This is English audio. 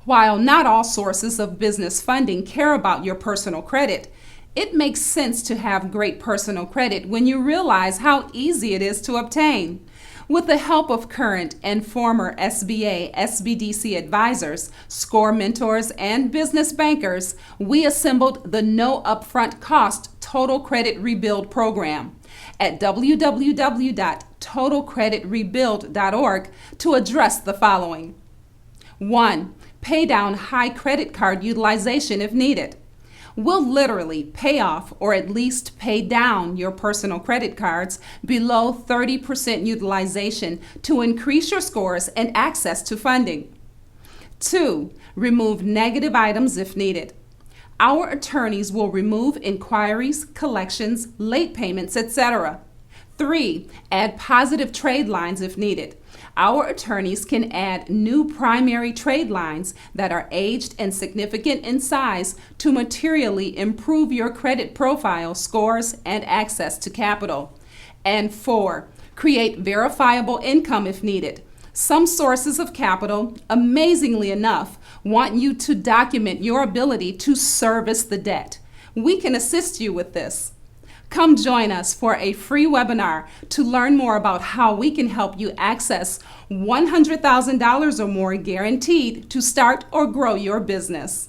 While not all sources of business funding care about your personal credit, it makes sense to have great personal credit when you realize how easy it is to obtain. With the help of current and former SBA, SBDC advisors, SCORE mentors, and business bankers, we assembled the no upfront cost Total Credit Rebuild program at www.totalcreditrebuild.org to address the following. 1. Pay down high credit card utilization if needed. We'll literally pay off or at least pay down your personal credit cards below 30% utilization to increase your scores and access to funding. 2. Remove negative items if needed. Our attorneys will remove inquiries, collections, late payments, etc. 3. Add positive trade lines if needed. Our attorneys can add new primary trade lines that are aged and significant in size to materially improve your credit profile, scores, and access to capital. And 4. Create verifiable income if needed. Some sources of capital, amazingly enough, want you to document your ability to service the debt. We can assist you with this. Come join us for a free webinar to learn more about how we can help you access $100,000 or more guaranteed to start or grow your business.